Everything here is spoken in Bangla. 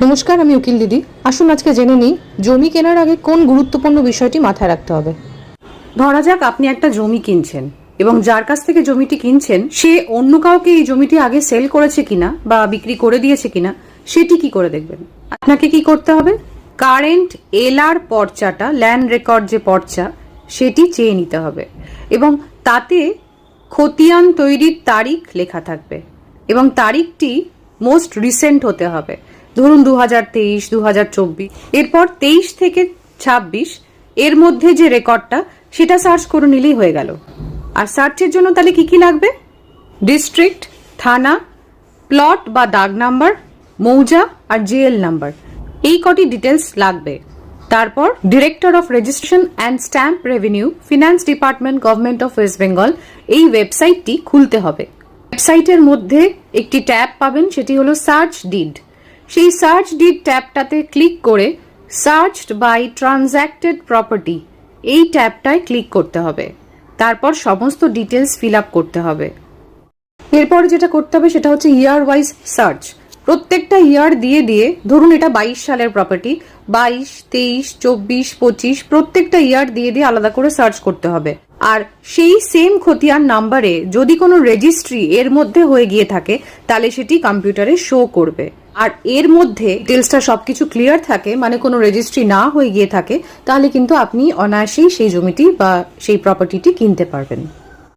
নমস্কার, আমি উকিল দিদি। আসুন আজকে জেনে নিই জমি কেনার আগে কোন গুরুত্বপূর্ণ বিষয়টি মাথায় রাখতে হবে। ধরা যাক আপনি একটা জমি কিনছেন এবং যার কাছ থেকে জমিটি কিনছেন সে অন্য কাউকে এই জমিটি আগে সেল করেছে কিনা বা বিক্রি করে দিয়েছে কিনা সেটি কি করে দেখবেন। আপনাকে কি করতে হবে, কারেন্ট এলআর পর্চাটা, ল্যান্ড রেকর্ড যে পর্চা, সেটি চেয়ে নিতে হবে এবং তাতে খতিয়ান তৈরির তারিখ লেখা থাকবে এবং তারিখটি মোস্ট রিসেন্ট হতে হবে। ধরুন 2023, 2024, এরপর 23 থেকে 26 এর মধ্যে যে রেকর্ডটা সেটা সার্চ করে নিলেই হয়ে গেল। আর সার্চের জন্য তাহলে কি কি লাগবে? ডিস্ট্রিক্ট, থানা, প্লট বা দাগ নাম্বার, মৌজা আর জিএল নাম্বার, এই কটি ডিটেলস লাগবে। তারপর director of registration and stamp revenue, finance department, government of West Bengal, এই ওয়েবসাইটটি খুলতে হবে। ওয়েবসাইটের মধ্যে একটি ট্যাব পাবেন, সেটি হলো সার্চ ডিড। সেই সার্চ ডিড ট্যাবটাতে ক্লিক করে সার্চড বাই ট্রানজ্যাক্টেড প্রপার্টি এই ট্যাবটায় ক্লিক করতে হবে। তারপর সমস্ত ডিটেলস ফিল আপ করতে হবে। এরপর যেটা করতে হবে সেটা হচ্ছে ইয়ার ওয়াইজ সার্চ। প্রত্যেকটা ইয়ার দিয়ে দিয়ে, ধরুন এটা 22 সালের প্রপার্টি, 22, 23, 24, 25 প্রত্যেকটা ইয়ার দিয়ে দিয়ে আলাদা করে সার্চ করতে হবে। আর সেই সেম খতিয়ান নাম্বারে যদি কোনো রেজিস্ট্রি এর মধ্যে হয়ে গিয়ে থাকে তাহলে সেটি কম্পিউটারে শো করবে। আর এর মধ্যে ডিটেলসটা সবকিছু ক্লিয়ার থাকে, মানে কোনো রেজিস্ট্রি না হয়ে গিয়ে থাকে, তাহলে কিন্তু আপনি অনায়াসেই সেই জমিটি বা সেই প্রপার্টিটি কিনতে পারবেন।